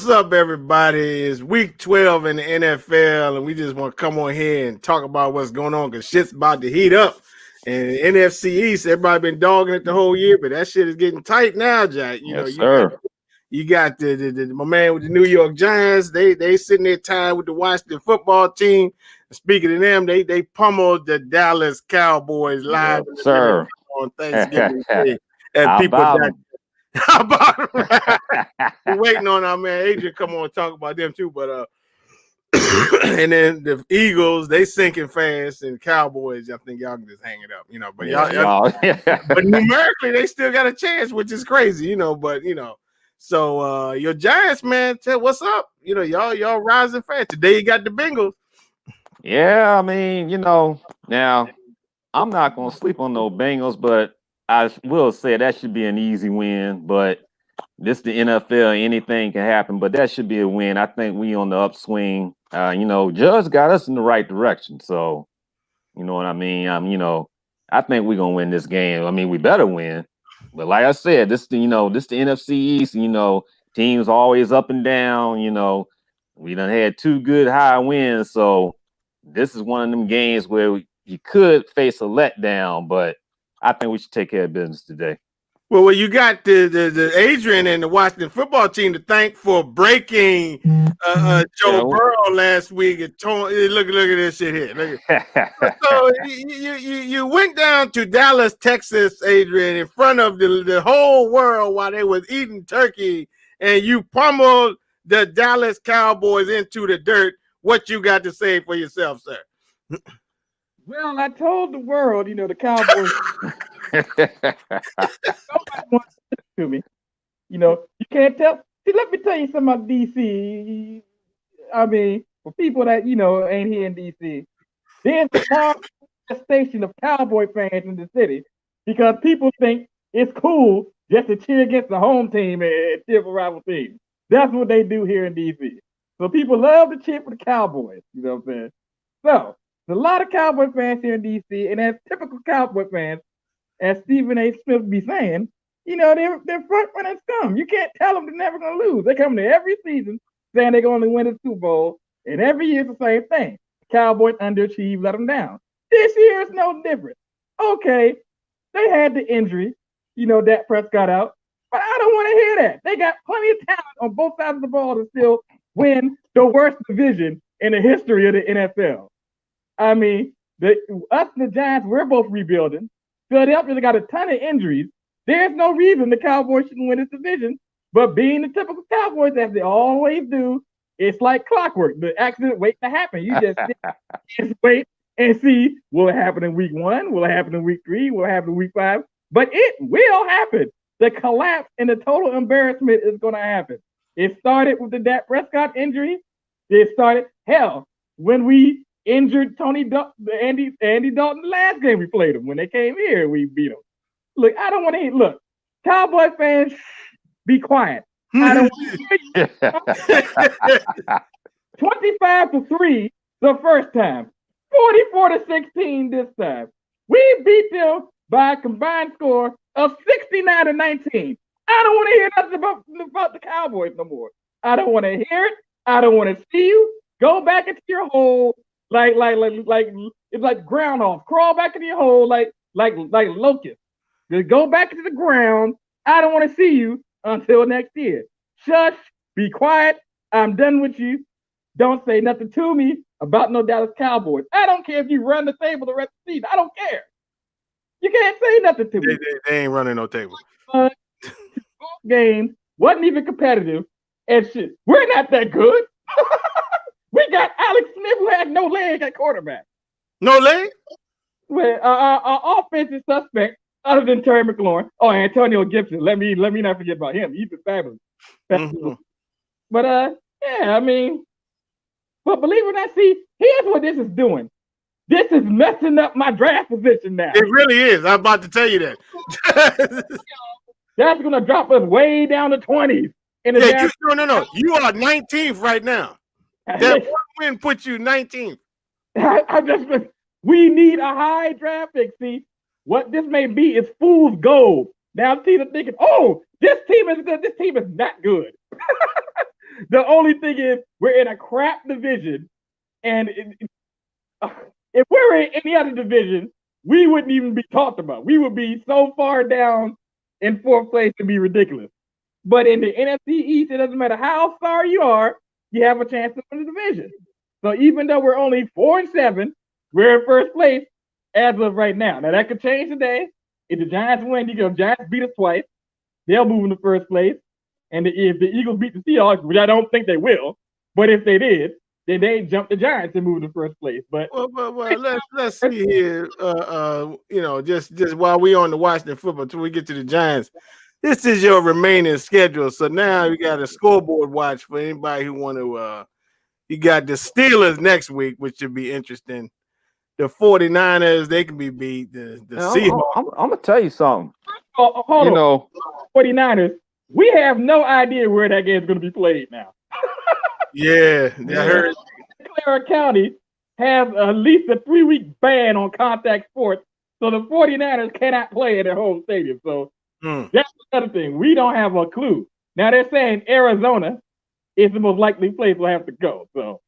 What's up, everybody? It's week 12 in the NFL, and we just want to come on here and talk about what's going on because shit's about to heat up. And NFC East, everybody been dogging it the whole year, but that shit is getting tight now, Jack. You got the my man with the New York Giants. They sitting there tied with the Washington football team. Speaking of them, they pummeled the Dallas Cowboys live on Thanksgiving Day. And how about we're waiting on our man Adrian come on and talk about them too, but and then the Eagles, they sinking fast, and Cowboys, I think y'all can just hang it up, But y'all but numerically, they still got a chance, which is crazy, But so your Giants, man, what's up? Y'all rising fast. Today you got the Bengals. Yeah, I mean, now I'm not gonna sleep on no Bengals, but I will say that should be an easy win. But this the NFL, anything can happen, but that should be a win. I think we on the upswing. Judge got us in the right direction. So, you know what I mean? I think we're gonna win this game. I mean, we better win. But like I said, this the NFC East, teams always up and down, we done had 2 good high wins. So this is one of them games where you could face a letdown, but I think we should take care of business today. Well, you got the Adrian and the Washington football team to thank for breaking Joe Burrow last week. Look at this shit here. So you went down to Dallas, Texas, Adrian, in front of the whole world while they was eating turkey, and you pummeled the Dallas Cowboys into the dirt. What you got to say for yourself, sir? Well, I told the world, the Cowboys. Nobody wants to listen to me. You can't tell. See, let me tell you something about DC. I mean, for people that ain't here in DC, there's a large station of Cowboy fans in the city because people think it's cool just to cheer against the home team and cheer for rival teams. That's what they do here in DC. So people love to cheer for the Cowboys. You know what I'm saying? So. There's a lot of Cowboy fans here in D.C., and as typical Cowboy fans, as Stephen A. Smith be saying, they're front runners come. You can't tell them they're never going to lose. They come to every season saying they're going to win the Super Bowl, and every year it's the same thing. Cowboys underachieve, let them down. This year is no different. Okay, they had the injury, Dak Prescott out, but I don't want to hear that. They got plenty of talent on both sides of the ball to still win the worst division in the history of the NFL. I mean, us and the Giants, we're both rebuilding. Philadelphia got a ton of injuries. There's no reason the Cowboys shouldn't win this division. But being the typical Cowboys, as they always do, it's like clockwork. The accident waiting to happen. You just wait and see, will it happen in week 1? Will it happen in week 3? Will it happen in week 5? But it will happen. The collapse and the total embarrassment is going to happen. It started with the Dak Prescott injury. It started, when we injured Andy Dalton the last game we played him. When they came here, we beat them. Look, I don't want to hear. Look, Cowboy fans, be quiet. I don't want to hear you. 25-3 the first time. 44-16 this time. We beat them by a combined score of 69-19. I don't want to hear nothing about the Cowboys no more. I don't want to hear it. I don't want to see you. Go back into your hole. Like it's like groundhog. Crawl back into your hole like locust. Just go back into the ground. I don't want to see you until next year. Shush. Be quiet. I'm done with you. Don't say nothing to me about no Dallas Cowboys. I don't care if you run the table the rest of the season. I don't care. You can't say nothing to me. They ain't running no table. Games wasn't even competitive and shit. We're not that good. We got Alex Smith who had no leg at quarterback. No leg? Well, our offensive suspect, other than Terry McLaurin, Antonio Gibson. Let me not forget about him. He's been fabulous. Mm-hmm. But but believe it or not, see, here's what this is doing. This is messing up my draft position now. It really is. I'm about to tell you that. That's gonna drop us way down to 20s. No. You are 19th right now. That one win puts you 19th. We need a high draft pick. See, what this may be is fool's gold. Now teams are thinking, this team is good. This team is not good. The only thing is we're in a crap division, and if we were in any other division, we wouldn't even be talked about. We would be so far down in fourth place to be ridiculous. But in the NFC East, it doesn't matter how far you are, you have a chance to win the division. So even though we're only 4-7, we're in first place as of right now. Now that could change today. If the Giants win, Giants beat us twice, they'll move into first place. And if the Eagles beat the Seahawks, which I don't think they will, but if they did, then they jump the Giants and move to first place. But let's see here. Just while we on the Washington football until we get to the Giants, this is your remaining schedule. So now you got a scoreboard watch for anybody who want to. You got the Steelers next week, which should be interesting. The 49ers, they can be beat. The Seahawks. I'm gonna tell you something. Hold on. 49ers, we have no idea where that game is going to be played now. Yeah, I heard. Clara County has at least a 3-week ban on contact sports, so the 49ers cannot play at their home stadium. So that's another thing. We don't have a clue. Now they're saying Arizona is the most likely place we'll have to go. So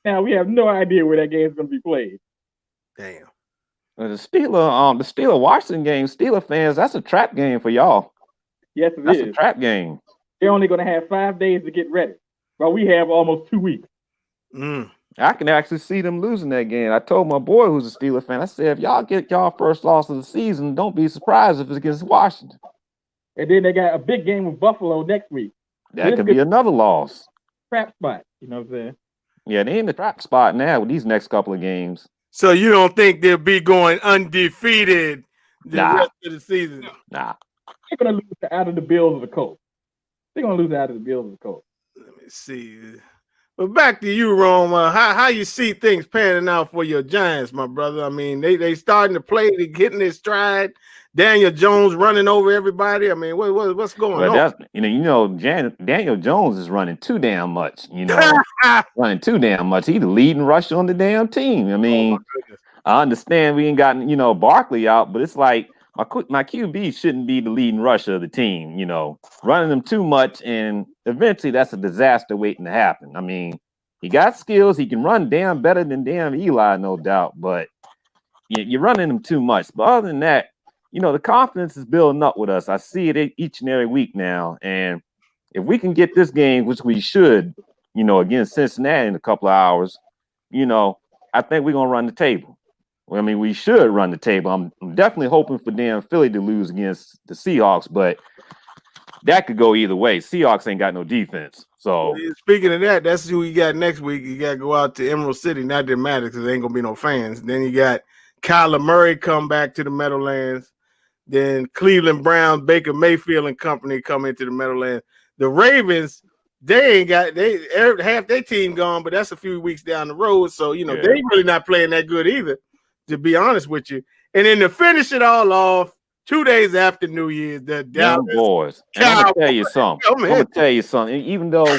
now we have no idea where that game is going to be played. Damn. The Steeler Washington game, Steeler fans, that's a trap game for y'all. Yes, it is. That's a trap game. They're only going to have 5 days to get ready, but we have almost 2 weeks. I can actually see them losing that game. I told my boy who's a Steeler fan, I said, if y'all get y'all first loss of the season, don't be surprised if it's against Washington. And then they got a big game with Buffalo next week. That could be another loss. Trap spot, you know what I'm saying? Yeah, they in the trap spot now with these next couple of games. So you don't think they'll be going undefeated the rest of the season? Nah. They're going to lose out of the Bills of the Colts. They're going to lose out of the Bills of the Colts. Let me see. But back to you, Rome. How you see things panning out for your Giants, my brother? I mean, they starting to play, they getting their stride. Daniel Jones running over everybody. I mean, what's going on? Daniel Jones is running too damn much. Running too damn much. He's the leading rusher on the damn team. I mean, I understand we ain't gotten Barkley out, but it's like my QB shouldn't be the leading rusher of the team. Running them too much, and eventually that's a disaster waiting to happen. I mean, he got skills. He can run damn better than damn Eli, no doubt. But you're running him too much. But other than that, the confidence is building up with us. I see it each and every week now. And if we can get this game, which we should, against Cincinnati in a couple of hours, I think we're going to run the table. Well, I mean, we should run the table. I'm definitely hoping for damn Philly to lose against the Seahawks, but that could go either way. Seahawks ain't got no defense. So speaking of that, that's who you got next week. You got to go out to Emerald City. Not that it matters because there ain't going to be no fans. Then you got Kyler Murray come back to the Meadowlands. Then Cleveland Browns, Baker Mayfield and company come into the Meadowlands. The Ravens, they ain't got half their team gone, but that's a few weeks down the road. So they really not playing that good either, to be honest with you. And then to finish it all off, 2 days after New Year's, the Dallas Boys. I'm gonna tell you something. Even though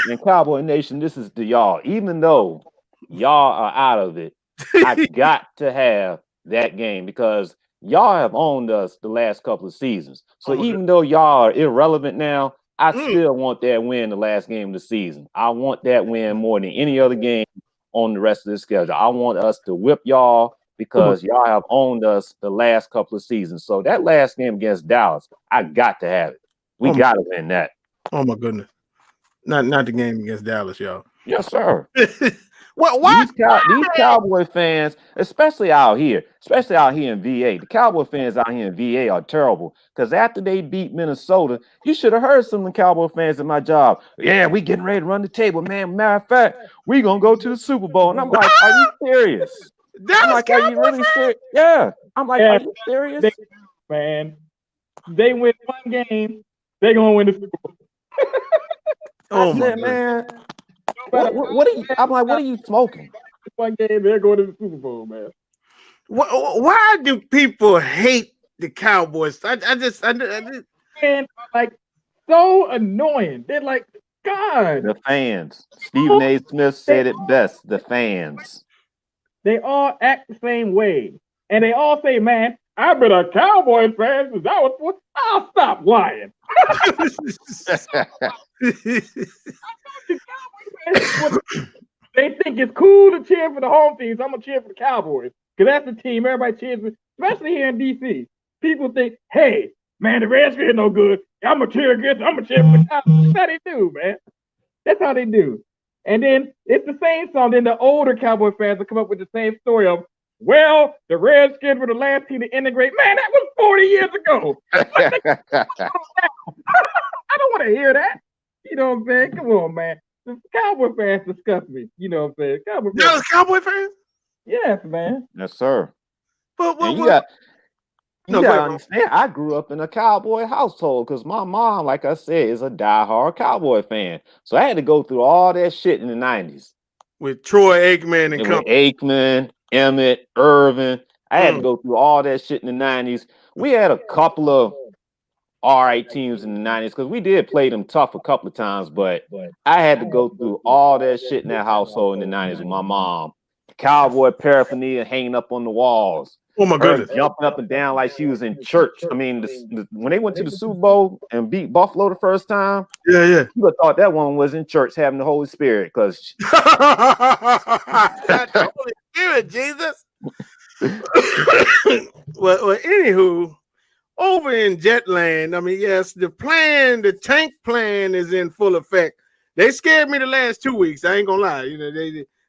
in Cowboy Nation, this is to y'all. Even though y'all are out of it, I got to have that game because y'all have owned us the last couple of seasons. So even though y'all are irrelevant now, I still want that win the last game of the season. I want that win more than any other game on the rest of the schedule. I want us to whip y'all because y'all have owned us the last couple of seasons. So that last game against Dallas, I got to have it. We got to win that. Oh, my goodness. Not the game against Dallas, y'all. Yes, sir. Why? These Cowboy fans, especially out here in VA, the Cowboy fans out here in VA are terrible because after they beat Minnesota, you should have heard some of the Cowboy fans at my job. Yeah, we getting ready to run the table, man. Matter of fact, we gonna go to the Super Bowl. And I'm like, are you serious? I'm like, are you really serious? Yeah. I'm like, are you serious? They win one game, they gonna win the Super Bowl. I said, man. What are you? I'm like, what are you smoking? One game, they're going to the Super Bowl, man. Why do people hate the Cowboys? I just and like so annoying. They're like, God. The fans. Stephen A. Smith said it best. The fans. They all act the same way, and they all say, "Man, I've been a Cowboys fan since I was 4. I'll stop lying. They think it's cool to cheer for the home team, so I'm gonna cheer for the Cowboys because that's the team everybody cheers for, especially here in DC. People think, hey, man, the Redskins no good. I'm gonna cheer against. I'm gonna cheer for the Cowboys. That's how they do, man. That's how they do. And then it's the same song. Then the older Cowboy fans will come up with the same story of, well, the Redskins were the last team to integrate. Man, that was 40 years ago. I don't want to hear that. You know what I'm saying? Come on, man. The Cowboy fans disgust me. You know what I'm saying? Y'all Cowboy fans? Yes, man. Yes, sir. But You got to understand, I grew up in a Cowboy household because my mom, like I said, is a diehard Cowboy fan. So I had to go through all that shit in the 90s. With Troy Aikman and with Aikman, Emmett, Irvin. I had to go through all that shit in the 90s. We had a couple of all right teams in the 90s because we did play them tough a couple of times, but I had to go through all that shit in that household in the 90s with my mom. Cowboy paraphernalia hanging up on the walls. Oh my goodness! Jumping up and down like she was in church. I mean, when they went to the Super Bowl and beat Buffalo the first time, yeah, you would have thought that one was in church having the Holy Spirit because the Holy Spirit, Jesus. well, anywho, over in Jetland, I mean, yes, the tank plan is in full effect. They scared me the last 2 weeks. I ain't gonna lie. You know,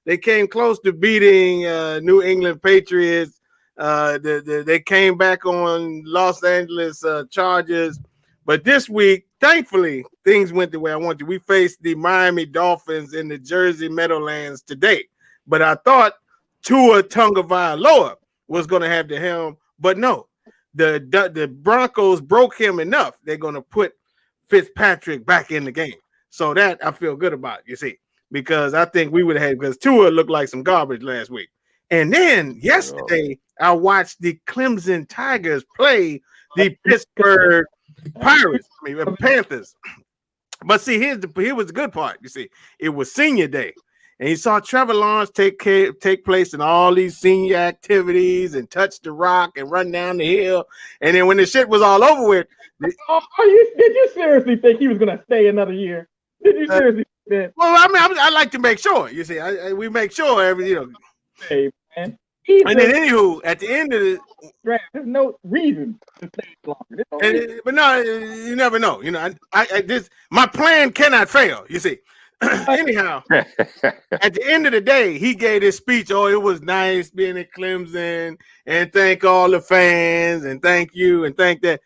they came close to beating New England Patriots. They came back on Los Angeles Chargers, but this week, thankfully, things went the way I wanted. We faced the Miami Dolphins in the Jersey Meadowlands today, but I thought Tua Tagovailoa was going to have the helm, but no, the Broncos broke him enough. They're going to put Fitzpatrick back in the game, so that I feel good about. You see, because I think we would have had because Tua looked like some garbage last week. And then yesterday, I watched the Clemson Tigers play the Pittsburgh Panthers. But see, here was the good part. You see, it was senior day, and you saw Trevor Lawrence take place in all these senior activities and touch the rock and run down the hill. And then when the shit was all over with, did you seriously think he was going to stay another year? Did you seriously think that? Well, I mean, I like to make sure. You see, we make sure Hey, man. And then, anywho, at the end of the draft, there's no reason to stay longer. But no, you never know. You know, my plan cannot fail. You see. Anyhow, at the end of the day, he gave his speech. Oh, it was nice being at Clemson, and thank all the fans, and thank you, and thank that.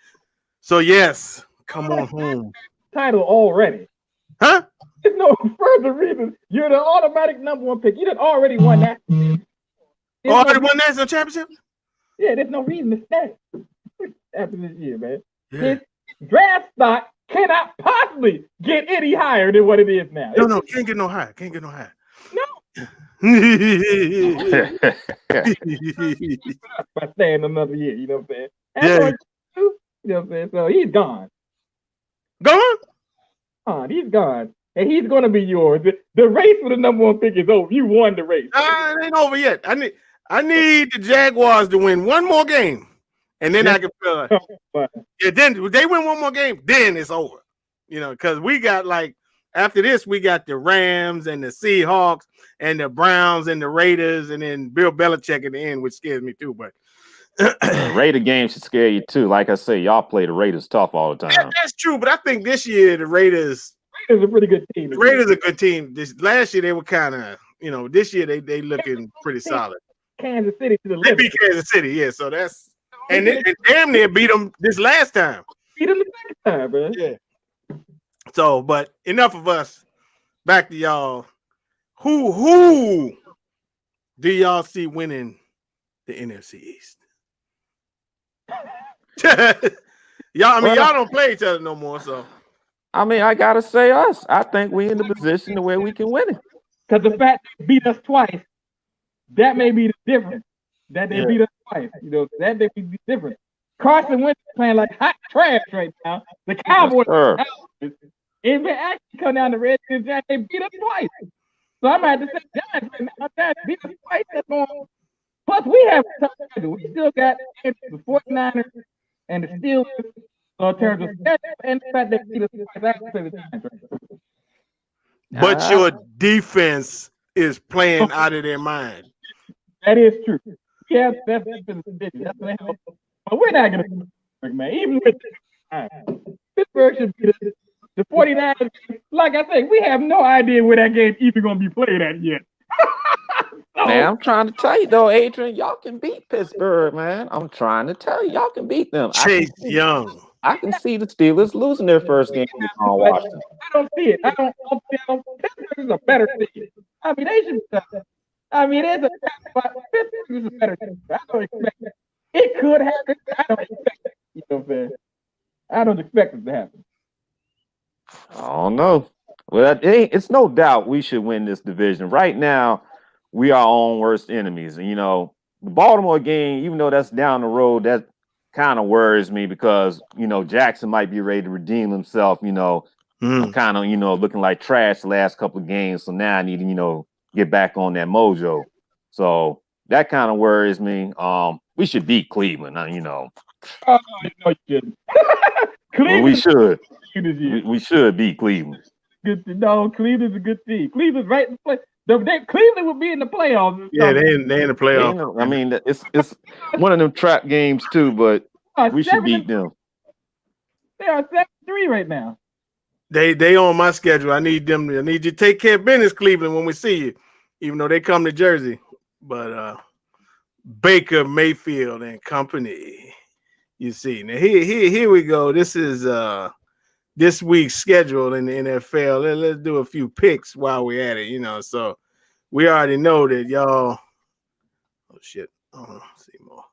So yes, come on home. Title already, huh? There's no further reason. You're the automatic number one pick. You done already won that. Already won national championship? Yeah, there's no reason to stay after this year, man. Yeah. His draft stock cannot possibly get any higher than what it is now. No, can't get no higher. No. By staying another year, you know what I'm saying? That's you know what I'm saying? So he's gone. Gone? He's gone. And he's going to be yours. The race for the number one pick is over. You won the race. It ain't over yet. I need the Jaguars to win one more game, and then I can feel then they win one more game, then it's over. You know, because we got after this, we got the Rams and the Seahawks and the Browns and the Raiders, and then Bill Belichick at the end, which scares me too. But Raider game should scare you too. Like I say, y'all play the Raiders tough all the time. That's true, but I think this year the Raiders are a pretty good team. The Raiders are a good team. Last year they were kind of, this year they looking pretty solid. Kansas City to the left. They beat Kansas City, yeah. So that's and damn near beat them this last time. Beat them the second time, bro. Yeah. So, but enough of us. Back to y'all. Who do y'all see winning the NFC East? Y'all don't play each other no more, so. I mean, I gotta say us. I think we in the position to where we can win it. Because the fact they beat us twice, that may be the difference. That they beat us twice, that may be different. Carson Wentz is playing like hot trash right now. The Cowboys, if they actually come down the Redskins, they beat us twice. So I might have to say Giants right now. Giants beat us twice. That's going to Plus, we have a tough schedule. We still got the 49ers and the Steelers in terms of schedule and the fact that they beat us twice after the Giants. But your defense is playing out of their mind. That is true. We have the best defense in the division. That's what they have. But we're not going to beat Pittsburgh, man. Even with Pittsburgh should beat us. The 49ers, like I said, we have no idea where that game's even going to be played at yet. Man, I'm trying to tell you though, Adrian, y'all can beat Pittsburgh, man. I'm trying to tell you, y'all can beat them. Chase Young. I can see the Steelers losing their first game on Washington. I don't see it. I don't. Pittsburgh is a better team. I mean, they should. I mean, it's a Pittsburgh is a better team. I don't expect it. It could happen. I don't expect it. You know what I'm saying? I don't expect it to happen. I don't know. Well, it's no doubt we should win this division. Right now, we are our own worst enemies. And, the Baltimore game, even though that's down the road, that kind of worries me because, Jackson might be ready to redeem himself. I'm kind of, looking like trash the last couple of games. So now I need to, get back on that mojo. So that kind of worries me. We should beat Cleveland, Oh, no, you shouldn't. Well, we should. Cleveland We should beat Cleveland. Good. No, Cleveland's a good team. Cleveland's right in the play. Cleveland will be in the playoffs. Yeah, they in the playoffs. I mean, it's one of them trap games too, but we should beat them. They are 7-3 right now. They on my schedule. I need you to take care of business, Cleveland, when we see you, even though they come to Jersey. But Baker Mayfield and company, you see. Now here we go. This is this week's schedule in the NFL. Let's do a few picks while we're at it, So we already know that y'all. Oh shit! See more.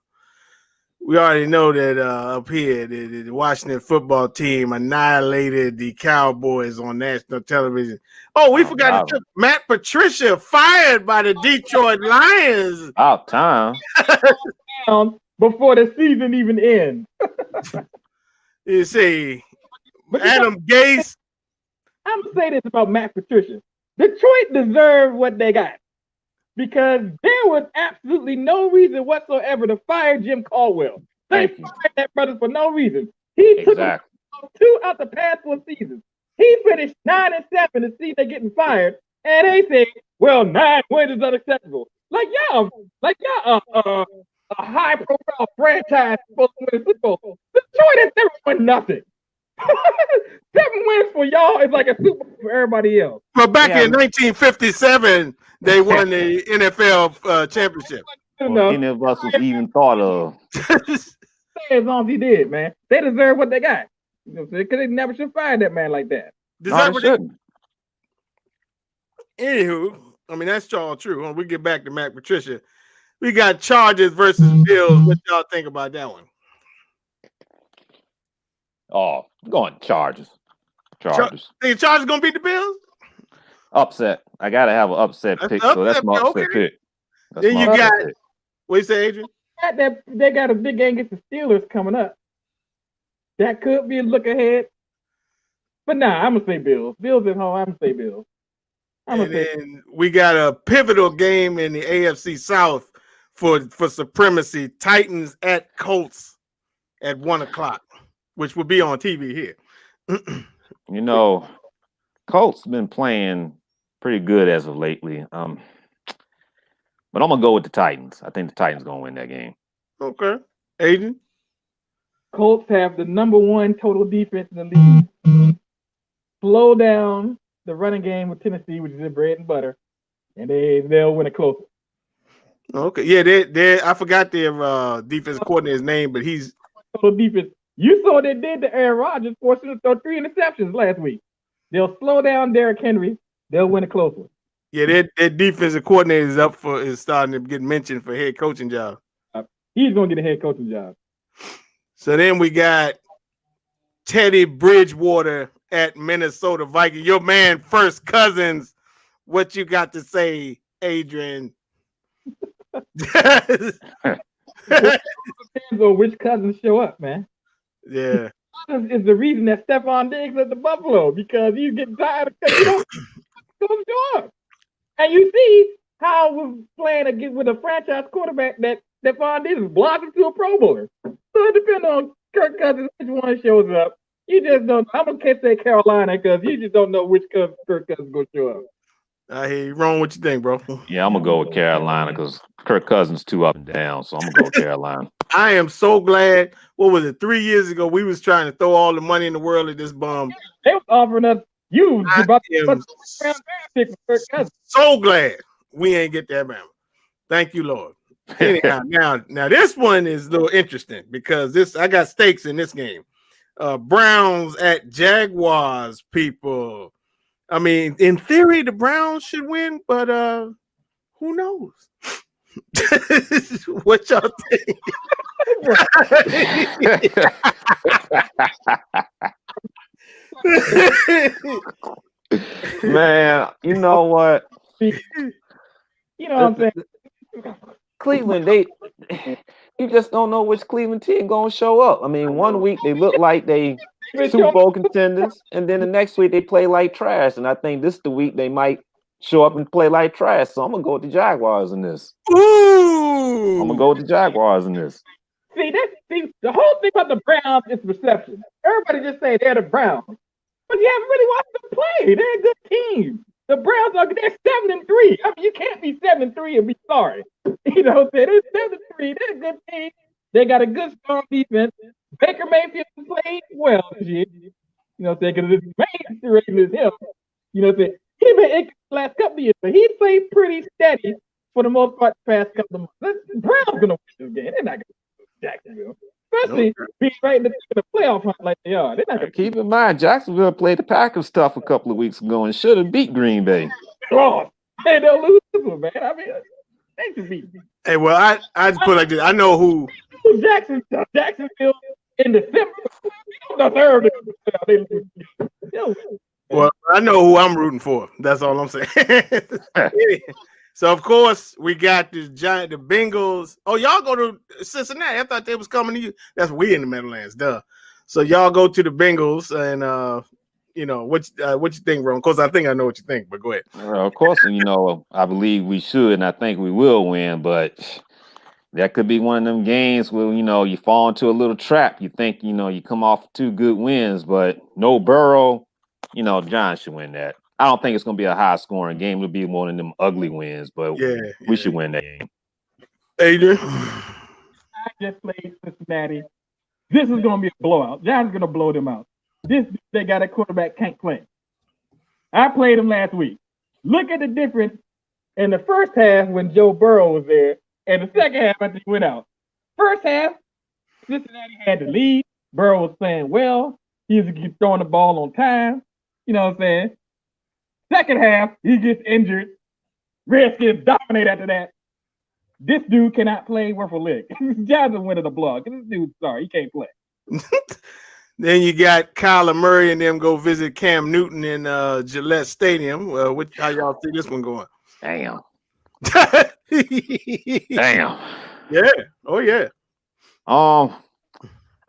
We already know that up here, the Washington football team annihilated the Cowboys on national television. Oh, we forgot to Matt Patricia fired by the Detroit Lions. About time. Before the season even ends. You see, Adam Gase. I'm going to say this about Matt Patricia. Detroit deserved what they got because there was absolutely no reason whatsoever to fire Jim Caldwell. They fired that brother for no reason. He took 2 out the past 4 seasons. He finished 9-7 to see they're getting fired, and they say, well, 9 wins is unacceptable. Like y'all a high-profile franchise supposed to win the Super Bowl. Detroit has never won nothing. 7 wins for y'all is like a Super Bowl for everybody else. But back in 1957, they won the NFL championship. Any of us was even thought of. As long as he did, man. They deserve what they got. You know what I'm saying? Because they never should fire that man like that. Anywho, I mean, that's all true. When we get back to Matt Patricia, we got Chargers versus Bills. What y'all think about that one? Oh, going Chargers. Chargers. Think Chargers gonna beat the Bills? Upset. I gotta have an upset pick. So that's my upset pick. Then you got what you say, Adrian? They got a big game against the Steelers coming up. That could be a look ahead. But nah, I'm gonna say Bills. Bills at home. I'm gonna say Bills. And then we got a pivotal game in the AFC South for supremacy. Titans at Colts at 1:00, which will be on TV here. Colts been playing pretty good as of lately. But I'm gonna go with the Titans. I think the Titans gonna win that game. Okay, Aiden. Colts have the #1 total defense in the league. Slow down the running game with Tennessee, which is their bread and butter, and they'll win it close. Okay, yeah, they I forgot their defense coordinator's name, but he's total defense. You saw what they did to Aaron Rodgers, forcing him to throw 3 interceptions last week. They'll slow down Derrick Henry. They'll win it close. Yeah, their defensive coordinator is starting to get mentioned for head coaching job. He's gonna get a head coaching job. So then we got Teddy Bridgewater at Minnesota Vikings. Your man, First Cousins. What you got to say, Adrian? Depends on which Cousins show up, man. Yeah. Cousins is the reason that Stephon Diggs at the Buffalo because he's getting tired of you don't show up. And you see how we're playing with a franchise quarterback that foundation is blocking to a Pro Bowler. So it depends on Kirk Cousins which one shows up. You just don't. I'm gonna say Carolina because you just don't know which Kirk Cousins is gonna show up. I hear you. Wrong. What you think, bro? Yeah, I'm gonna go with Carolina because Kirk Cousins too up and down, so I'm gonna go with Carolina. I am so glad. What was it? 3 years ago, we was trying to throw all the money in the world at this bum. They was offering us about am so glad we ain't get that man. Thank you, Lord. Anyhow, now this one is a little interesting because I got stakes in this game. Browns at Jaguars, people. I mean, in theory, the Browns should win, but who knows? What y'all think? Man, you know what? You know what I'm saying? Cleveland, you just don't know which Cleveland team gonna show up. I mean, one week they look like they Super Bowl contenders, and then the next week they play like trash. And I think this is the week they might show up and play like trash. So I'm gonna go with the Jaguars in this. Ooh. I'm gonna go with the Jaguars in this. See, the whole thing about the Browns is perception. Everybody just say they're the Browns, but you haven't really watched them play. They're a good team. The Browns they're 7-3. I mean, you can't be 7-3 and be sorry. You know what I'm saying? They're 7-3. They're a good team. They got a good strong defense. Baker Mayfield played well this year. You know what I'm saying? Because his main rating is him. You know what I'm saying? He's been injured the last couple of years, but he played pretty steady for the most part the past couple of months. The Browns gonna win this game. They're not gonna win Jacksonville. Especially being right in the playoff hunt like they are. They're not gonna keep in mind, Jacksonville played the Packers tough a couple of weeks ago and should have beat Green Bay. Oh, hey, they'll lose this one, man. I mean, they should beat. Hey, well, I just put it like this. I know who Jacksonville in December. The third. Well, I know who I'm rooting for. That's all I'm saying. So of course we got the Bengals. Oh, y'all go to Cincinnati. I thought they was coming to you. That's we in the Meadowlands, duh. So y'all go to the Bengals, and you know what you think, Ron? Because I think I know what you think. But go ahead. Of course, you know I believe we should, and I think we will win. But that could be one of them games where you fall into a little trap. You think you come off 2 good wins, but no Burrow. John should win that. I don't think it's going to be a high-scoring game. It'll be one of them ugly wins, but we should win that game. Adrian? I just played Cincinnati. This is going to be a blowout. John's going to blow them out. They got a quarterback can't play. I played him last week. Look at the difference in the first half when Joe Burrow was there and the second half after he went out. First half, Cincinnati had the lead. Burrow was playing well. He was throwing the ball on time. You know what I'm saying? Second half, he gets injured. Redskins dominate after that. This dude cannot play worth a lick. Johnson winning the block. This dude's sorry, he can't play. Then you got Kyler Murray and them go visit Cam Newton in Gillette Stadium. How y'all see this one going? Damn. Damn. Yeah. Oh yeah. I'm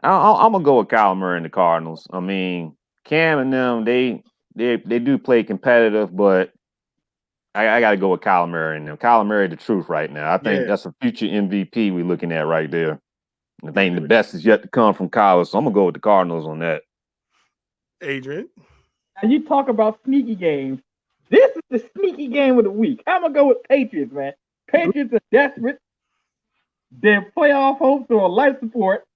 gonna go with Kyler Murray and the Cardinals. I mean, Cam and them, they do play competitive, but I got to go with Kyler Murray and them. Kyler Murray, the truth right now. I think that's a future MVP we're looking at right there. I think the best is yet to come from Kyler, so I'm gonna go with the Cardinals on that. Adrian, now you talk about sneaky games. This is the sneaky game of the week. I'm gonna go with Patriots, man. Patriots are desperate. Their playoff hopes are life support.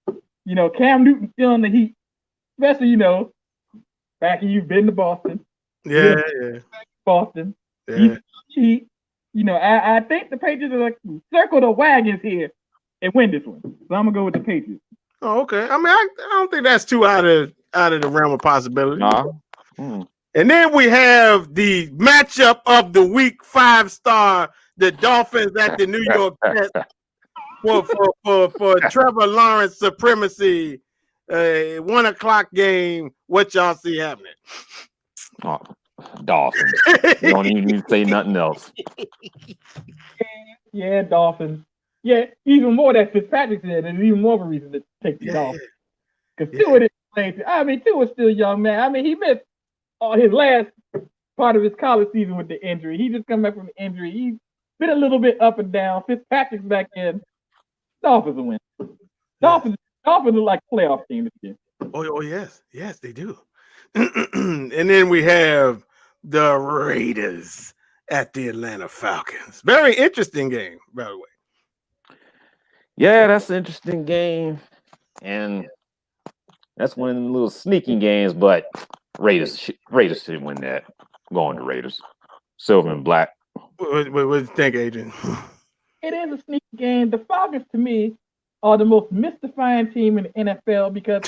Cam Newton feeling the heat, especially back when you've been to Boston. Yeah. Boston. Yeah. I think the Patriots are like circle the wagons here and win this one. So I'm gonna go with the Patriots. Oh, okay. I mean, I don't think that's too out of the realm of possibility. And then we have the matchup of the week, 5-star, the Dolphins at the New York Jets for Trevor Lawrence supremacy. 1:00 game. What y'all see happening? Oh, Dolphins. You don't even need to say nothing else. Yeah, Dolphins. Yeah, even more that Fitzpatrick said, and even more of a reason to take the Dolphins. Because Tua didn't play. I mean, Tua's still young, man. I mean, he missed his last part of his college season with the injury. He just come back from the injury. He's been a little bit up and down. Fitzpatrick's back in. Dolphins will win. Dolphins look like a playoff team this year. Oh yes, they do. And then we have the Raiders at the Atlanta Falcons. Very interesting game, by the way. Yeah, that's an interesting game, and that's one of them little sneaking games. But Raiders should win that. I'm going to Raiders, silver and black. What do you think, Adrian? It is a sneaky game. The Falcons, to me, are the most mystifying team in the NFL because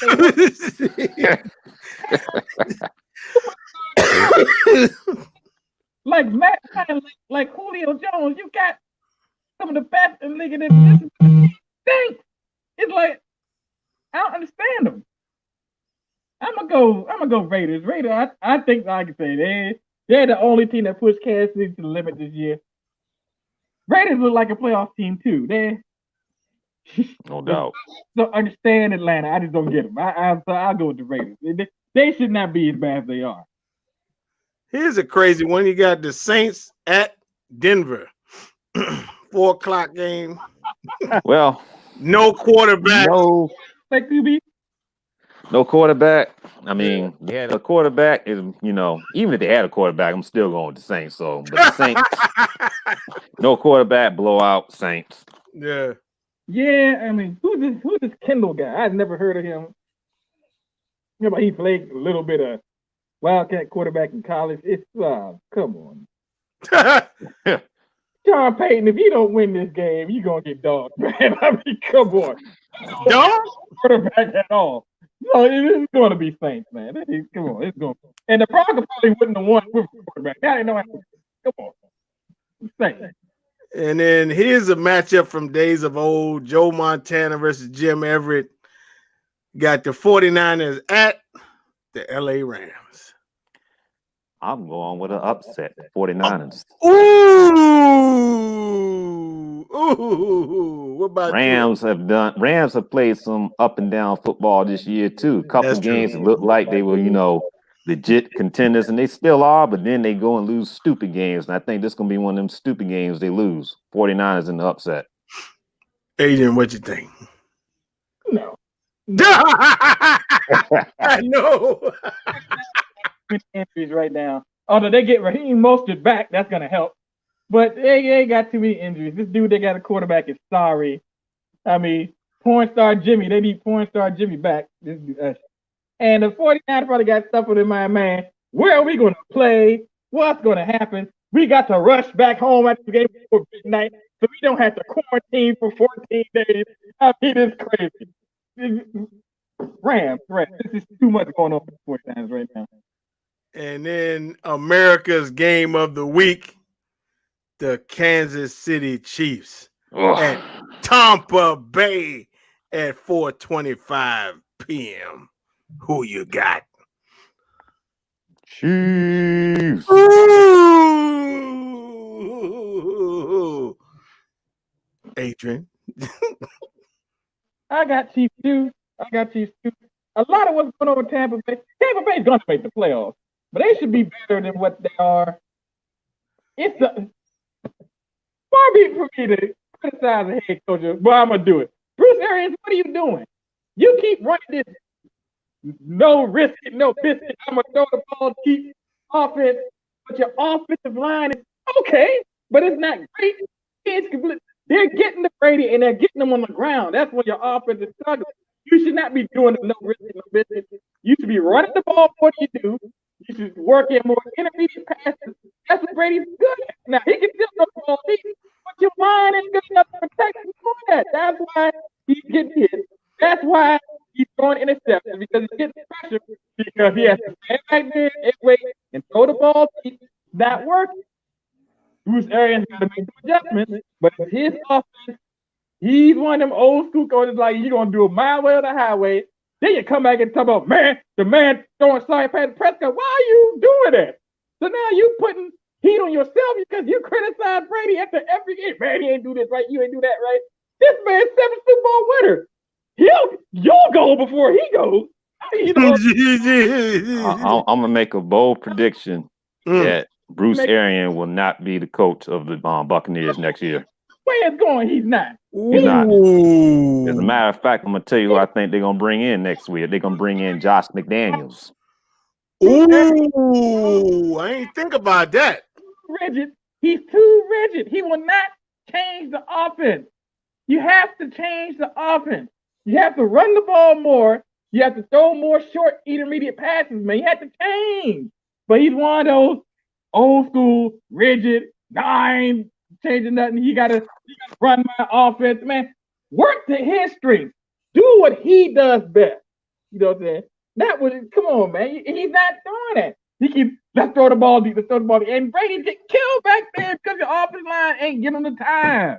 like Matt, like Julio Jones, you got some of the best in the league, and this stinks. It's like I don't understand them. I'm gonna go Raiders. Raiders, I think I can say they're the only team that pushed Kansas City to the limit this year. Raiders look like a playoff team too. No doubt. Don't understand Atlanta. I just don't get them. I'll go with the Raiders. They should not be as bad as they are. Here's a crazy one. You got the Saints at Denver. 4:00 game. Well, no quarterback. Like QB. No quarterback. I mean, they had a quarterback. Is even if they had a quarterback, I'm still going with the Saints. So, but the Saints, no quarterback, blowout Saints. Yeah. Yeah, I mean, who's this Kendall guy? I've never heard of him. He played a little bit of Wildcat quarterback in college. It's come on. John Payton, if you don't win this game, you're gonna get dogged, man. I mean, come on. Dog? Quarterback at all. No, it's going to be Saints, man. Come on, it's going. And the Broncos probably wouldn't have won with quarterback. That ain't no. Come on, Saints. And then here's a matchup from days of old: Joe Montana versus Jim Everett. Got the 49ers at the LA Rams. I'm going with an upset. 49ers. Ooh. What about Rams have played some up and down football this year too. A couple games that looked like they were, legit contenders, and they still are, but then they go and lose stupid games. And I think this is gonna be one of them stupid games they lose. 49ers in the upset. Adrian, what you think? No. I know. Injuries right now. Although they get Raheem Mostert back, that's gonna help. But they got too many injuries. This dude they got a quarterback is sorry. I mean, porn star Jimmy. They need porn star Jimmy back. And the 49ers probably got stuff with my man. Where are we going to play? What's going to happen? We got to rush back home after the game for big night, so we don't have to quarantine for 14 days. I mean, it's crazy. Rams. This is too much going on for the 49ers right now. And then America's game of the week, the Kansas City Chiefs at Tampa Bay at 4:25 p.m. Who you got? Chiefs. Ooh. Adrian. I got Chiefs too. A lot of what's going on with Tampa Bay is going to make the playoffs, but they should be better than what they are. It's far be it for me to criticize the head coach, but I'm going to do it. Bruce Arians, what are you doing? You keep running this no risk, no biscuit. I'm going to throw the ball deep offense, but your offensive line is okay, but it's not great. They're getting the Brady and they're getting them on the ground. That's when your offense is struggling. You should not be doing no risk, no business. You should be running the ball more than you do. You should work in more intermediate passes. That's what Brady's good at. Now, he can still throw the ball deep, but your line ain't good enough to protect him for that. That's why he's getting hit. That's why he's throwing interceptions, because he's getting pressure, because he has to stand back there and wait and throw the ball deep. Not working. Bruce Arians got to make some adjustments, but it's his offense. He's one of them old school coaches like, you're going to do it my way or the highway. Then you come back and talk about, the man throwing sorry pass to Prescott. Why are you doing that? So now you putting heat on yourself because you criticize Brady after every game. Man, he ain't do this right. You ain't do that right. This man's 7 Super Bowl winner. You'll go before he goes. I'm going to make a bold prediction that Bruce Arians will not be the coach of the Buccaneers next year. Where it's going, he's not. He's not. Ooh. As a matter of fact, I'm gonna tell you who I think they're gonna bring in next week. They're gonna bring in Josh McDaniels. Ooh, I ain't think about that. Rigid. He's too rigid. He will not change the offense. You have to change the offense. You have to run the ball more. You have to throw more short, intermediate passes, man. You have to change. But he's one of those old school, rigid, I ain't changing nothing. You gotta run my offense, man. Work to his strengths. Do what he does best. You know what I'm saying? That was, come on, man. He's not doing that. He keeps, let's throw the ball deep, let's throw the ball deep. And Brady's getting killed back there because your offensive line ain't giving him the time.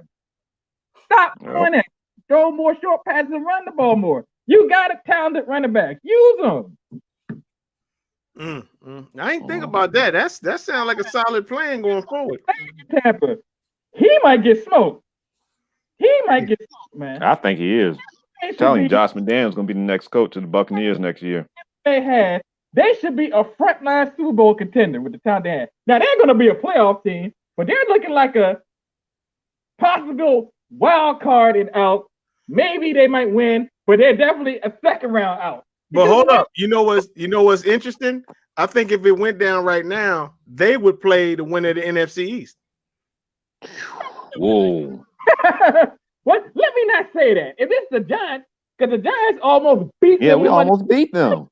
Stop doing that. Throw more short passes and run the ball more. You got a talented running back. Use them. I ain't think about that. That sounds like a solid plan going forward. Tampa. He might get smoked. He might get smoked, man. I think he is. I'm telling you, Josh McDaniels is going to be the next coach of the Buccaneers next year. They should be a frontline Super Bowl contender with the talent they have. Now, they're going to be a playoff team, but they're looking like a possible wild card and out. Maybe they might win, but they're definitely a second round out. But hold up. You know what's interesting? I think if it went down right now, they would play the winner of the NFC East. Whoa. What? Let me not say that. If it's the Giants, because the Giants almost beat them. Yeah, we almost beat them.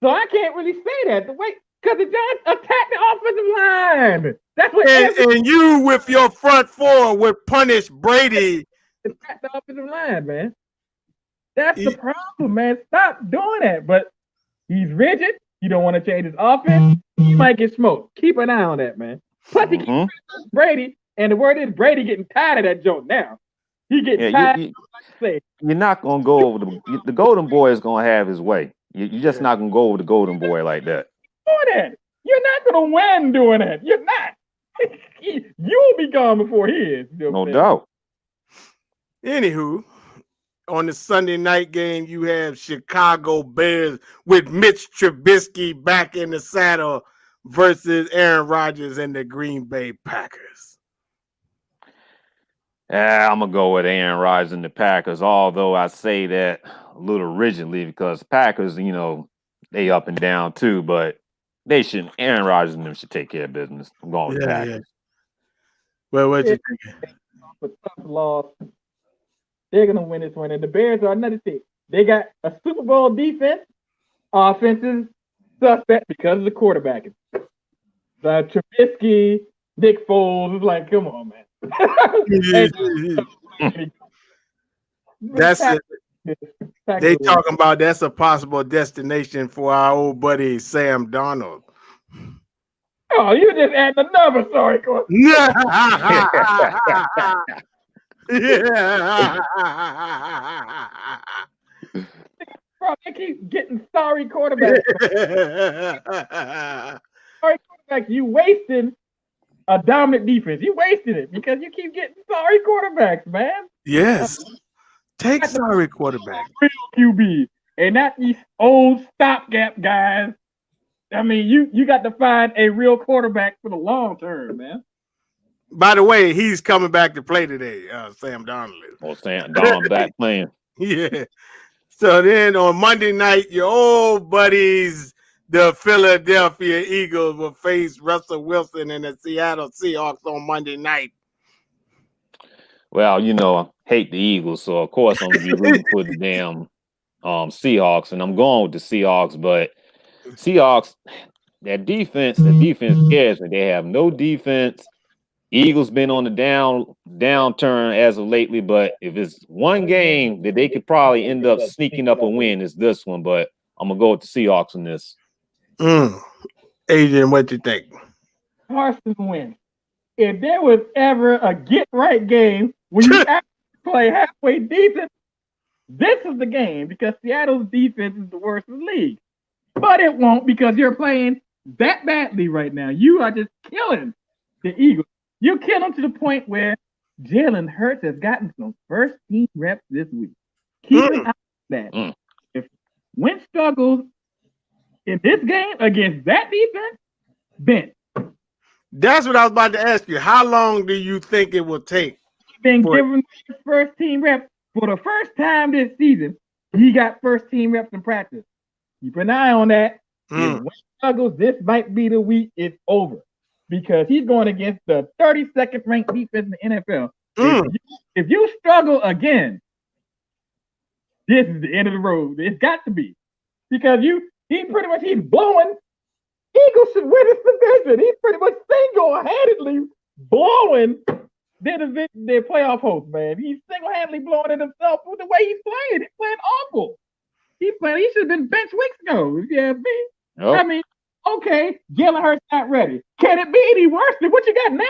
So I can't really say that. Because the Giants attacked the offensive line. That's what. And you with your front four would punish Brady. Attack the offensive line, man. That's the problem, man. Stop doing that. But he's rigid. You don't want to change his offense. He might get smoked. Keep an eye on that, man. Plus, he keeps Brady. And the word is Brady getting tired of that joke now. He getting tired. You're not going to go over the Golden Boy is going to have his way. You're just not going to go over the Golden Boy like that. You're not going to win doing that. You're not. You'll be gone before he is. No doubt. Anywho, on the Sunday night game, you have Chicago Bears with Mitch Trubisky back in the saddle versus Aaron Rodgers and the Green Bay Packers. I'm going to go with Aaron Rodgers and the Packers, although I say that a little rigidly because Packers, they up and down too, but they shouldn't. Aaron Rodgers and them should take care of business. I'm going with the Packers. Yeah. Well, what you think? But tough loss. They're going to win this one. And the Bears are another team. They got a Super Bowl defense. Offenses suspect because of the quarterbacking. The Trubisky, Nick Foles is like, come on, man. That's it. They talking about that's a possible destination for our old buddy Sam Darnold. Oh, you just adding another sorry course. Bro, they keep getting sorry quarterbacks. Sorry quarterbacks, you wasting a dominant defense. You wasted it because you keep getting sorry quarterbacks, man. Yes. Take sorry quarterback. Real QB. And not these old stopgap guys. I mean, you got to find a real quarterback for the long term, man. By the way, he's coming back to play today, Sam Darnold. Well, Sam Darnold back playing. Yeah. So then on Monday night, your old buddies, the Philadelphia Eagles, will face Russell Wilson and the Seattle Seahawks on Monday night. Well, I hate the Eagles, so of course I'm going to be rooting for the damn Seahawks, and I'm going with the Seahawks, but Seahawks, that defense scares me. They have no defense. Eagles been on the downturn as of lately, but if it's one game that they could probably end up sneaking up a win, it's this one, but I'm going to go with the Seahawks in this. Adrian, what you think? Carson wins. If there was ever a get-right game when you actually play halfway decent, this is the game because Seattle's defense is the worst in the league. But it won't because you're playing that badly right now. You are just killing the Eagles. You kill them to the point where Jalen Hurts has gotten some first-team reps this week. Keep an eye on that. If Wentz struggles in this game against that defense, bench. That's what I was about to ask you. How long do you think it will take? Been given his first team rep for the first time this season. He got first team reps in practice. Keep an eye on that. If Wayne struggles, this might be the week it's over because he's going against the 32nd ranked defense in the NFL. If you struggle again, this is the end of the road. It's got to be because he's blowing. Eagles should win this division. He's pretty much single-handedly blowing their playoff hopes, man. He's single-handedly blowing it himself with the way he's playing. He's playing awful. He should have been benched weeks ago, if you ask me. Oh. I mean, okay, Jalen Hurts not ready. Can it be any worse than what you got now?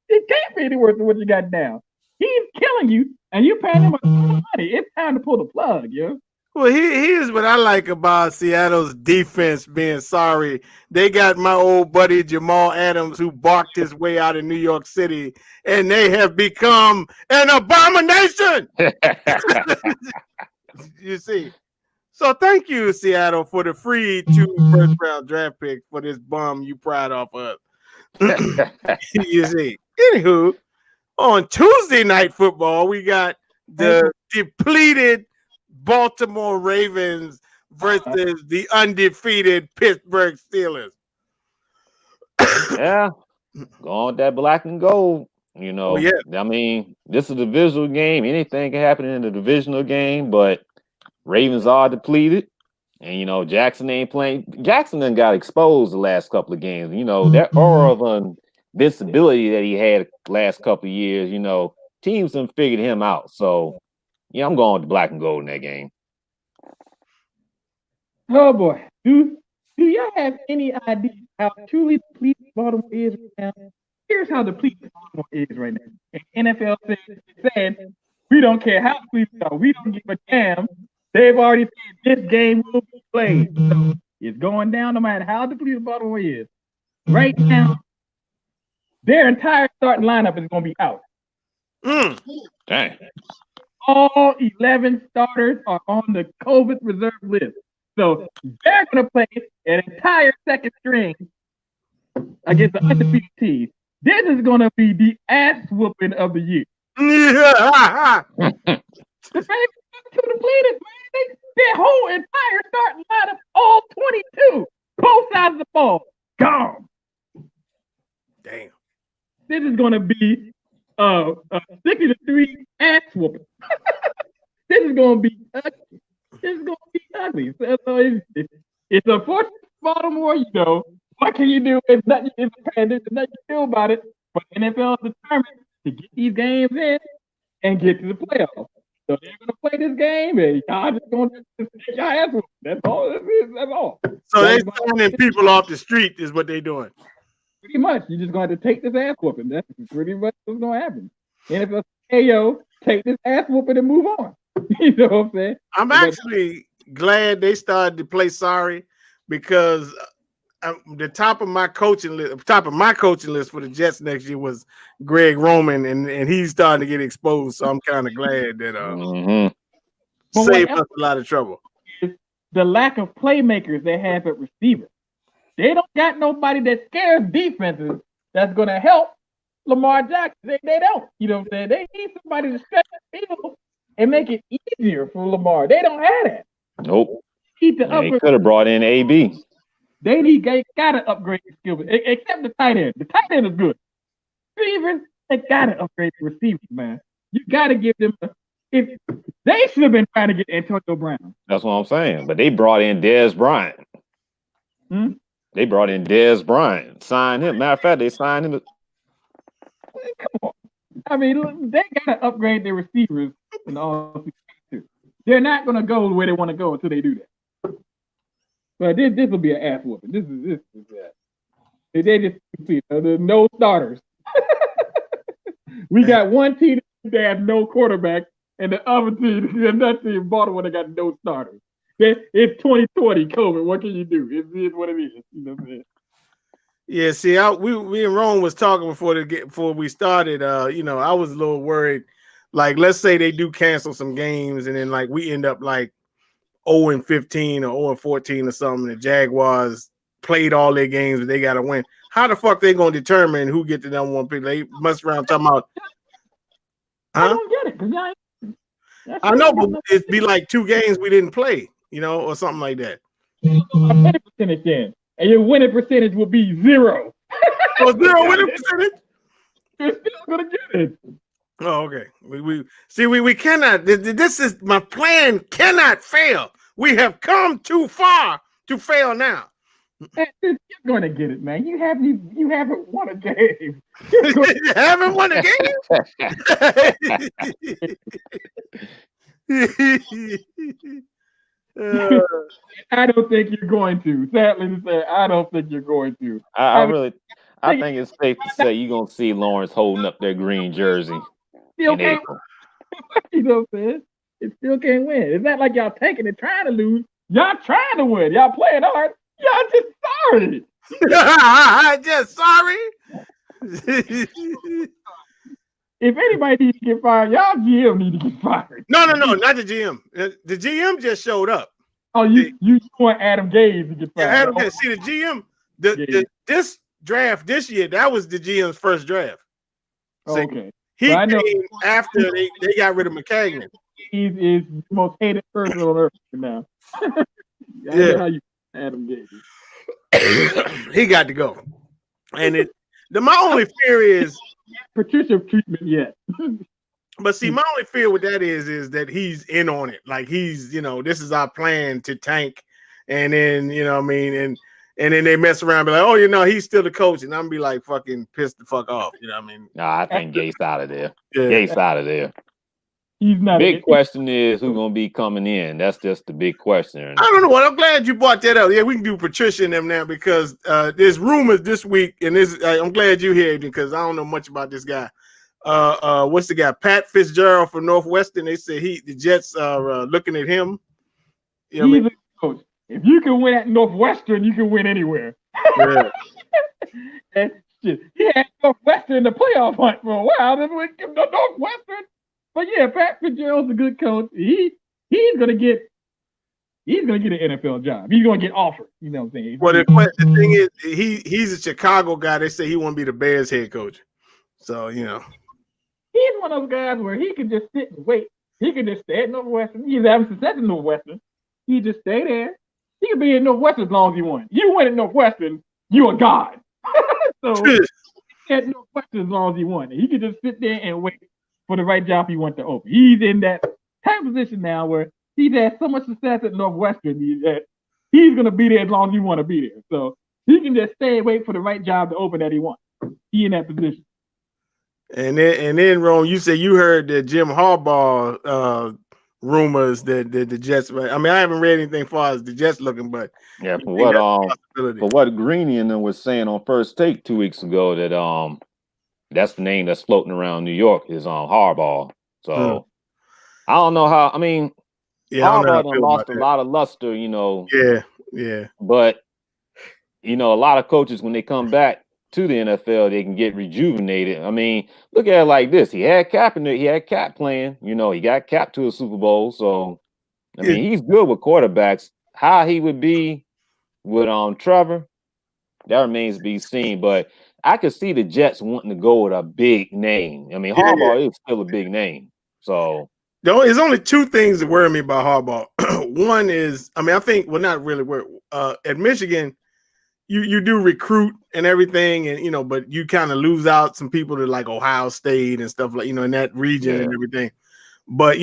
It can't be any worse than what you got now. He's killing you, and you're paying him a ton of money. It's time to pull the plug, yo. Well, here's what I like about Seattle's defense being sorry. They got my old buddy Jamal Adams who barked his way out of New York City, and they have become an abomination. You see. So thank you, Seattle, for the free 2 first-round draft picks for this bum you pried off of. You see. Anywho, on Tuesday Night Football, we got the depleted Baltimore Ravens versus the undefeated Pittsburgh Steelers. Yeah, going with that black and gold. You know, I mean, this is a divisional game. Anything can happen in a divisional game, but Ravens are depleted. And, you know, Jackson ain't playing. Jackson done got exposed the last couple of games. You know, that aura of invincibility that he had the last couple of years, you know, teams done figured him out. So, yeah, I'm going with the black and gold in that game. Oh, boy. Do y'all have any idea how truly depleted Baltimore is right now? Here's how depleted Baltimore is right now. And NFL said, we don't care how depleted we are. We don't give a damn. They've already said this game will be played. So it's going down no matter how depleted Baltimore is. Right now, their entire starting lineup is going to be out. Dang. All 11 starters are on the COVID reserve list. So they're going to play an entire second string against the undefeated team. This is going to be the ass whooping of the year. The Ravens are too depleted, man. Their whole entire starting lineup, all 22, both sides of the ball, gone. Damn. This is going to be a 60-3 ass whooping. This is going to be ugly. This is going to be ugly. So it's unfortunate for Baltimore, you know. What can you do? There's nothing you can do about it. But NFL is determined to get these games in and get to the playoffs. So they're going to play this game, and y'all just going to take your ass whooping. That's all. That's all. So they're signing people off the street is what they're doing. Pretty much. You're just going to take this ass whooping. That's pretty much what's going to happen. NFL, hey, yo, take this ass whooping and move on. You know what I'm saying? I'm actually glad they started to play sorry because the top of my coaching list for the Jets next year was Greg Roman, and he's starting to get exposed. So I'm kind of glad that saved us a lot of trouble. The lack of playmakers they have at receiver. They don't got nobody that scares defenses that's going to help Lamar Jackson. They don't. You know what I'm saying? They need somebody to stretch the field and make it easier for Lamar. They don't have that. Nope. They could have brought in AB. They got to upgrade the skill, except the tight end. The tight end is good. Receivers, they got to upgrade the receivers, man. You got to give them if they should have been trying to get Antonio Brown. That's what I'm saying. But they brought in Dez Bryant. They brought in Dez Bryant. Signed him. Matter of fact, they signed him. Come on. I mean, they got to upgrade their receivers and all. They're not going to go where they want to go until they do that. But this will be an ass whooping. This is that. They just there's no starters. We got one team that have no quarterback, and the other team, another team, Baltimore, they got no starters. It's 2020 COVID. What can you do? It is what it is. You know what I'm saying? Yeah, see, we and Ron was talking before we started. You know, I was a little worried. Like, let's say they do cancel some games, and then like we end up like 0-15 or 0-14 or something. The Jaguars played all their games, but they got to win. How the fuck they gonna determine who get the number one pick? They must around talking about. I don't get it, because I know, but it'd be like 2 games we didn't play, or something like that. Percentage then, and your winning percentage will be 0. Oh, 0 winning percentage? You're still gonna get it. Oh, okay. We cannot. This is my plan. Cannot fail. We have come too far to fail now. You're gonna get it, man. You haven't won a game. You haven't won a game. I don't think you're going to. Sadly to say, I don't think you're going to. I think it's safe to say you're gonna see Lawrence holding up their green jersey still in can't, April. you know what I'm saying? It still can't win. It's not like y'all taking it, trying to lose. Y'all trying to win. Y'all playing hard. Y'all just sorry. Just sorry. If anybody needs to get fired, y'all GM need to get fired. No, not the GM. The GM just showed up. Oh, you want Adam Gase to get fired? Yeah, Adam Gase. See, the GM, this draft this year, that was the GM's first draft. See, okay. He came after they got rid of McCagnon. He's the most hated person on earth now. Yeah. How you Adam Gase. He got to go. And my only fear is Patricia treatment yet. But see, my only fear with that is that he's in on it. Like he's, this is our plan to tank. And then, and then they mess around and be like, oh, he's still the coach. And I'm be like fucking pissed the fuck off. You know what I mean? Nah, I think Gase out of there. Yeah. Gase out of there. He's not. Big question is who's gonna be coming in. That's just the big question. I don't know what. I'm glad you brought that up. Yeah, we can do Patricia and them now because there's rumors this week, and I'm glad you here because I don't know much about this guy. What's the guy? Pat Fitzgerald from Northwestern. They say the Jets are looking at him. He's a coach. If you can win at Northwestern, you can win anywhere. Yeah. And shit, he had Northwestern in the playoff hunt for a while. Then went to Northwestern. But yeah, Pat Fitzgerald's a good coach. He's gonna get an NFL job. He's gonna get offered. You know what I'm saying? Well, the thing is, he's a Chicago guy. They say he want to be the Bears head coach. So he's one of those guys where he can just sit and wait. He can just stay at Northwestern. He's having success at Northwestern. He just stay there. He can be at Northwestern as long as he wants. You win at Northwestern, you a god. So at Northwestern as long as he wants. He can just sit there and wait for the right job he wants to open. He's in that type of position now where he's had so much success at Northwestern that he's going to be there as long as you want to be there. So he can just stay and wait for the right job to open that he wants. He in that position. And then Ron, you say you heard the Jim Harbaugh rumors that the Jets. I mean, I haven't read anything as far as the Jets looking, but yeah, for what Greeny and them was saying on First Take 2 weeks ago that that's the name that's floating around New York is Harbaugh. So I don't know how. I mean, Harbaugh done lost a lot of luster, Yeah. But a lot of coaches when they come back to the NFL, they can get rejuvenated. I mean, look at it like this: he had Cap in there, he had Cap playing. He got Cap to a Super Bowl. So I mean, he's good with quarterbacks. How he would be with Trevor, that remains to be seen. But I could see the Jets wanting to go with a big name. I mean, Harbaugh is still a big name. So there's only 2 things that worry me about Harbaugh. One is, I think, well, not really worry. At Michigan, you do recruit and everything, and but you kind of lose out some people to like Ohio State and stuff like in that region and everything. But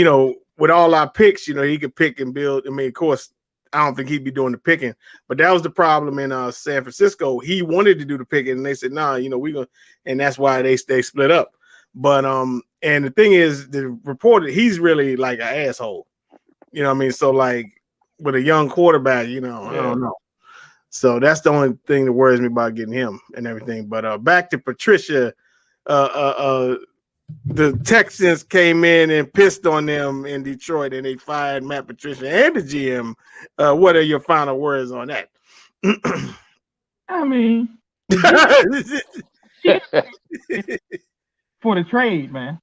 with all our picks, he could pick and build. I mean, of course, I don't think he'd be doing the picking, but that was the problem in San Francisco. He wanted to do the picking, and they said, "Nah, we gonna," and that's why they split up. But and the thing is, the reporter, he's really like an asshole. You know what I mean? So like with a young quarterback, I don't know. So that's the only thing that worries me about getting him and everything. But back to Patricia, the Texans came in and pissed on them in Detroit, and they fired Matt Patricia and the GM. What are your final words on that? I mean, for the trade, man.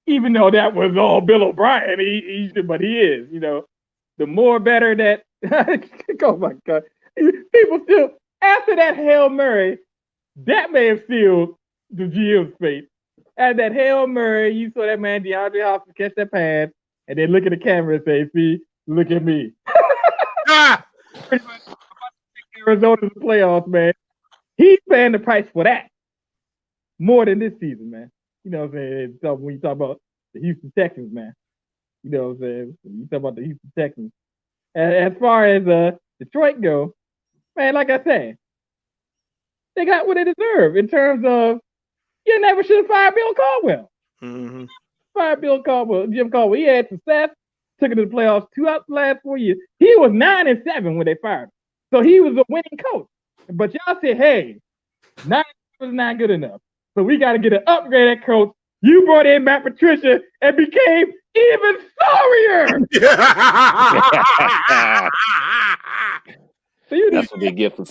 Even though that was all Bill O'Brien, but he is, the more better that. Oh my God, People still, after that Hail Mary, that may have sealed the GM's fate. At that Hail Mary, you saw that man DeAndre Hopkins catch that pass and then look at the camera and say, see, look at me. Ah! Arizona's playoffs, man. He's paying the price for that more than this season, man. You know what I'm saying? So when you talk about the Houston Texans, man. You know what I'm saying? When you talk about the Houston Texans. As far as Detroit go, man, like I said, they got what they deserve in terms of you never should have fired Bill Caldwell. Mm-hmm. Fired Bill Caldwell, Jim Caldwell. He had success, took it to the playoffs 2 out of the last 4 years. He was 9-7 when they fired him. So he was a winning coach. But y'all said, hey, 9 was not good enough. So we got to get an upgrade at coach. You brought in Matt Patricia and became even sorrier. So that's what they get for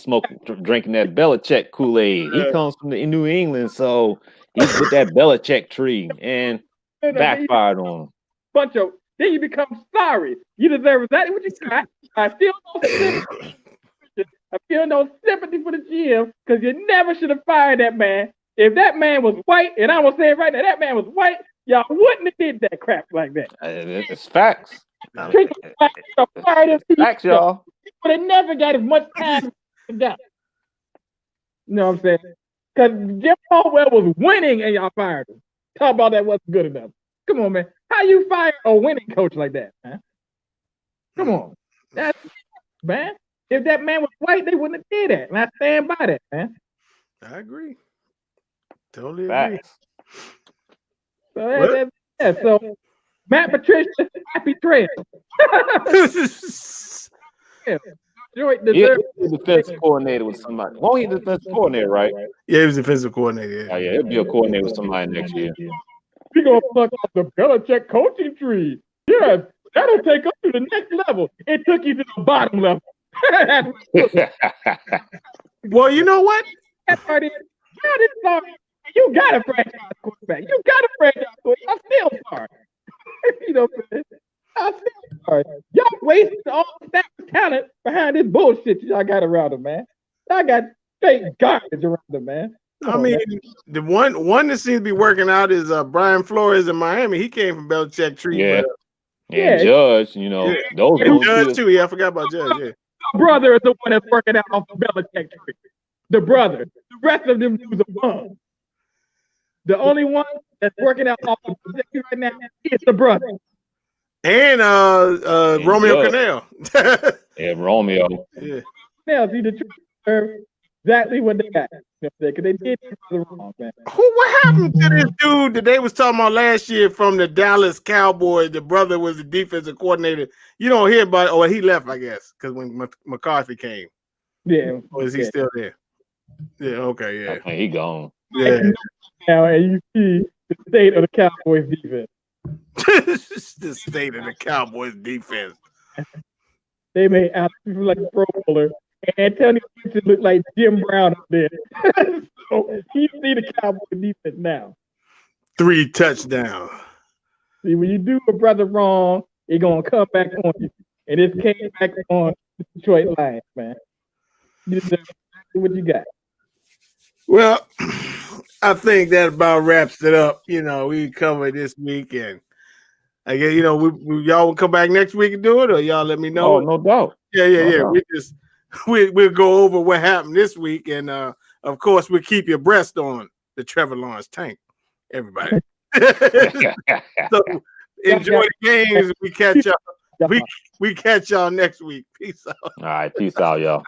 drinking that Belichick Kool-Aid. He comes from New England, so he's with that Belichick tree and backfired on him. Bunch of then you become sorry. You deserve exactly what you got. I feel no sympathy for the GM because you never should have fired that man. If that man was white, and I'm gonna say it right now, that man was white, y'all wouldn't have did that crap like that. It's facts. Facts, y'all. But they never got as much time to that. You know what I'm saying? Because Jim Caldwell was winning and y'all fired him. Talk about that wasn't good enough. Come on, man. How you fire a winning coach like that, man? Come on. That's man. If that man was white, they wouldn't have did that. And I stand by that, man. I agree. Totally agree. So Matt Patricia, happy trail. Yeah, the defensive coordinator with somebody. Won't he defensive coordinator, right? Yeah, he was defensive coordinator. Oh, yeah, he'll be a coordinator with somebody next year. We're going to pluck off the Belichick coaching tree. Yeah, that'll take us to the next level. It took you to the bottom level. Well, you know what? You got a franchise quarterback. You got a franchise quarterback. I'm still sorry. You know what I'm saying? I'm still sorry. Y'all wasted all that talent behind this bullshit y'all got around him, man. Y'all got straight garbage around him, man. I mean, the one that seems to be working out is Brian Flores in Miami. He came from Belichick tree. Yeah. And Judge, you know, those Judge too. Yeah, I forgot about Judge. Yeah. The brother is the one that's working out off the Belichick tree. The brother. The rest of them dudes are bums. The only one that's working out off the Belichick tree right now is the brother. And Romeo Cornell. Yeah, Romeo. Yeah. Now, see, the truth exactly what they got. Because they did wrong, man. What happened to this dude that they was talking about last year from the Dallas Cowboys? The brother was the defensive coordinator. You don't hear about it. Oh, he left, I guess, because when McCarthy came. Yeah. Or is he still there? Yeah, okay, yeah. Okay, he gone. Yeah. Now, and you see the state of the Cowboys defense. The state of the Cowboys defense. They made out people like a Pro Bowler. And Antonio Gibson looked like Jim Brown up there. So you see the Cowboy defense now. 3 touchdowns. See, when you do a brother wrong, it's going to come back on you. And it came back on the Detroit Lions, man. You deserve what you got. Well, I think that about wraps it up. You know, we covered this week, and I guess, you know, y'all will come back next week and do it, or y'all let me know. Oh, no doubt. Yeah. We'll go over what happened this week, and of course we'll keep you abreast on the Trevor Lawrence tank. Everybody. So enjoy the games. We catch y'all. We catch y'all next week. Peace out. All right, peace out, y'all.